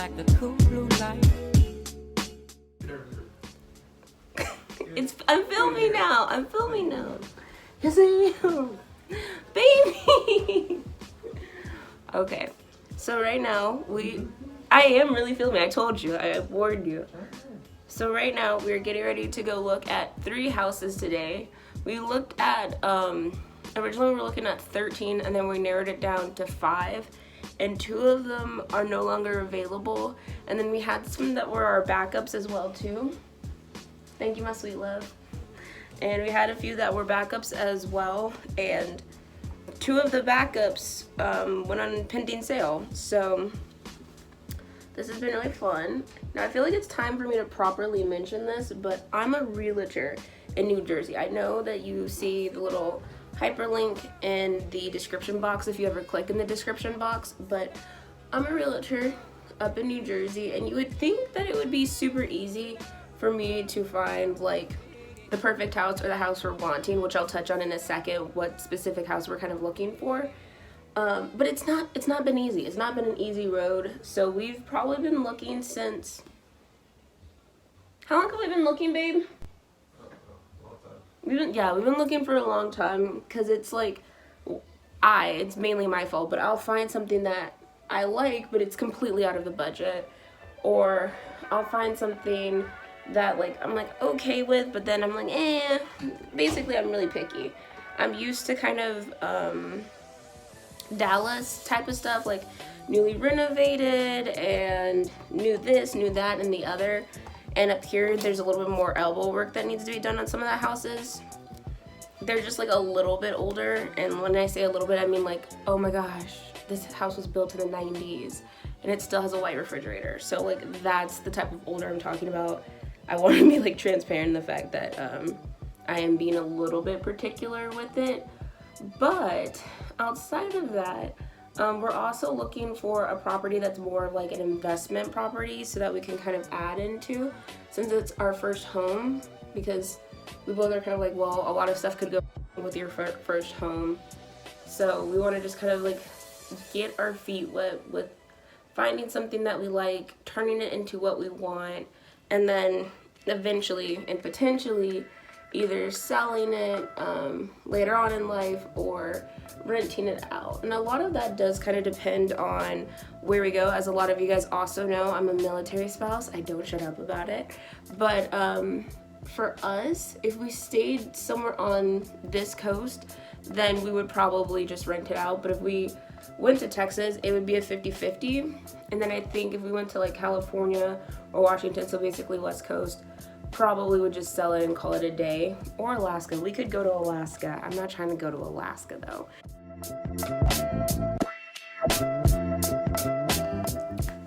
like the cool blue light. I'm filming now. Yes, I am. Baby. Okay. So right now, I am really filming. I told you. I warned you. So right now, we're getting ready to go look at 3 houses today. We looked at, originally we were looking at 13, and then we narrowed it down to 5. And 2 of them are no longer available. And then we had some that were our backups as well, too. Thank you, my sweet love. And we had a few that were backups as well. And 2 of the backups went on pending sale. So this has been really fun. Now I feel like it's time for me to properly mention this, but I'm a realtor in New Jersey. I know that you see the little hyperlink in the description box if you ever click in the description box, but I'm a realtor up in New Jersey, and you would think that it would be super easy for me to find like the perfect house or the house we're wanting, which I'll touch on in a second, what specific house we're kind of looking for. But it's not been easy. It's not been an easy road. So we've probably been looking since, how long have we been looking, babe? We've been looking for a long time, because it's like, it's mainly my fault, but I'll find something that I like, but it's completely out of the budget. Or I'll find something that like I'm like okay with, but then I'm like basically I'm really picky. I'm used to kind of Dallas type of stuff, like newly renovated and new this, new that, and the other. And up here there's a little bit more elbow work that needs to be done on some of the houses. They're just like a little bit older, and when I say a little bit, I mean like, oh my gosh, this house was built in the 90s and it still has a white refrigerator. So like that's the type of older I'm talking about. I want to be like transparent in the fact that I am being a little bit particular with it. But outside of that, we're also looking for a property that's more of like an investment property, so that we can kind of add into, since it's our first home, because we both are kind of like, well, a lot of stuff could go with your first home. So we want to just kind of like get our feet wet with finding something that we like, turning it into what we want, and then eventually and potentially either selling it later on in life or renting it out. And a lot of that does kind of depend on where we go. As a lot of you guys also know, I'm a military spouse. I don't shut up about it. But for us, if we stayed somewhere on this coast, then we would probably just rent it out. But if we went to Texas, it would be a 50-50. And then I think if we went to like California or Washington, so basically West Coast, probably would just sell it and call it a day. Or Alaska. We could go to Alaska. I'm not trying to go to Alaska though.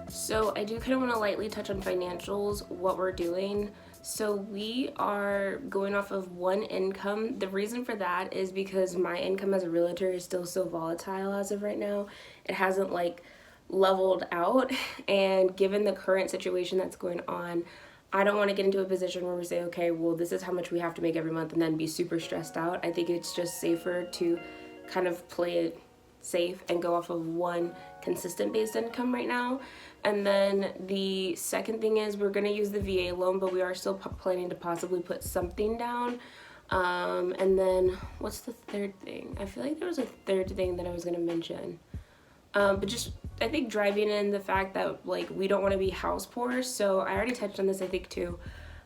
So I do kind of want to lightly touch on financials, what we're doing. So we are going off of one income. The reason for that is because my income as a realtor is still so volatile as of right now. It hasn't like leveled out, and given the current situation that's going on, I don't want to get into a position where we say, okay, well, this is how much we have to make every month, and then be super stressed out. I think it's just safer to kind of play it safe and go off of one consistent based income right now. And then the second thing is we're going to use the VA loan, but we are still planning to possibly put something down. And then what's the third thing? I feel like there was a third thing that I was going to mention. But just, I think driving in the fact that like we don't want to be house poor. So I already touched on this, I think too.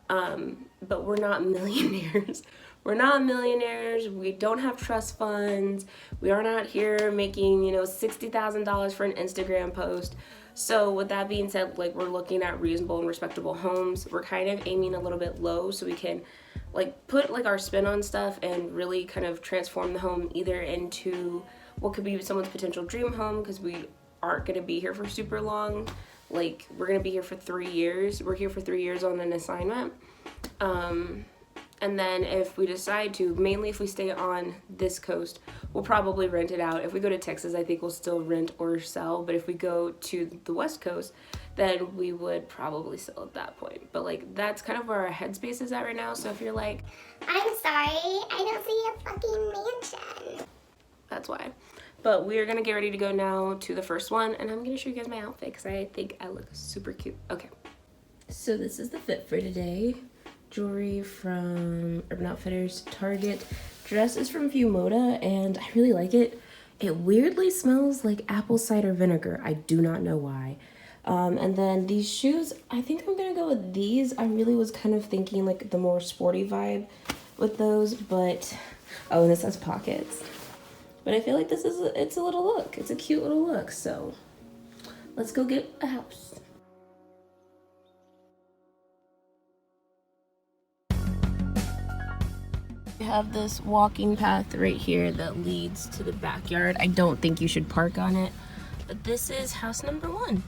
But we're not millionaires. We're not millionaires. We don't have trust funds. We aren't out here making, $60,000 for an Instagram post. So with that being said, like we're looking at reasonable and respectable homes. We're kind of aiming a little bit low so we can like put like our spin on stuff and really kind of transform the home either into what could be someone's potential dream home, because we aren't going to be here for super long. Like we're going to be here for 3 years. We're here for 3 years on an assignment. And then if we decide to, mainly if we stay on this coast, we'll probably rent it out. If we go to Texas, I think we'll still rent or sell. But if we go to the West Coast, then we would probably sell at that point. But like that's kind of where our headspace is at right now. So if you're like, I'm sorry, I don't see a fucking mansion. That's why. But we're gonna get ready to go now to the first one, and I'm gonna show you guys my outfit because I think I look super cute. Okay. So this is the fit for today. Jewelry from Urban Outfitters, Target. Dress is from Moda, and I really like it. It weirdly smells like apple cider vinegar. I do not know why. And then these shoes, I think I'm gonna go with these. I really was kind of thinking like the more sporty vibe with those, but oh, and this has pockets. But I feel like this is it's a little look. It's a cute little look. So let's go get a house. We have this walking path right here that leads to the backyard. I don't think you should park on it, but this is house number 1.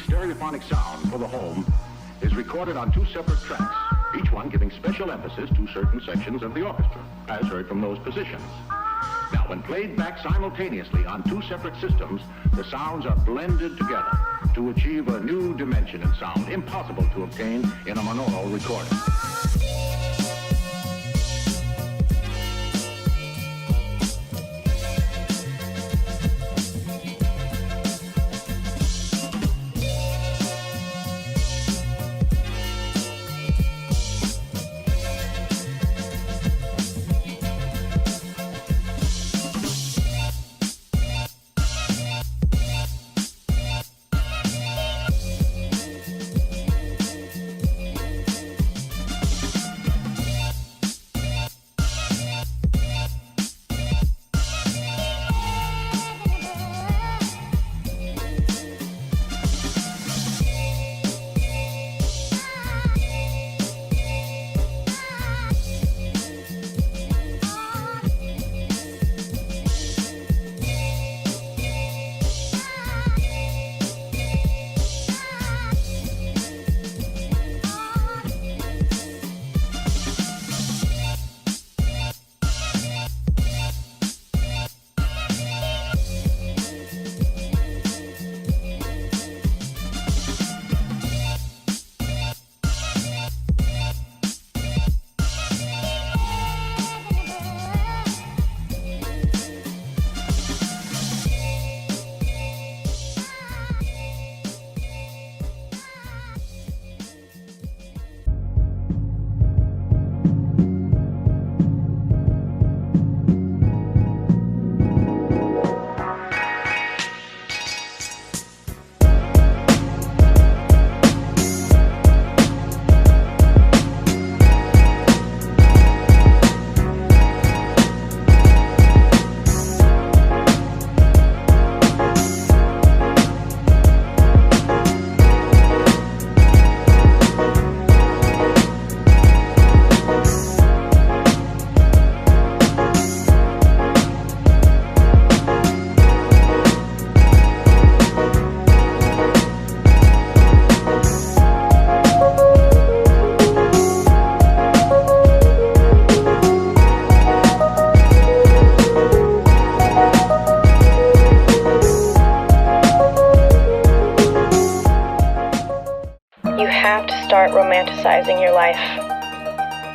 Stereophonic sound for the home is recorded on 2 separate tracks, each one giving special emphasis to certain sections of the orchestra, as heard from those positions. Now, when played back simultaneously on 2 separate systems, the sounds are blended together to achieve a new dimension in sound impossible to obtain in a monaural recording. have to start romanticizing your life.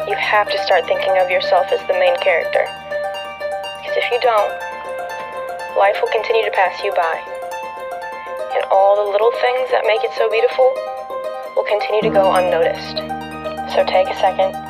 You have to start thinking of yourself as the main character. Because if you don't, life will continue to pass you by. And all the little things that make it so beautiful will continue to go unnoticed. So take a second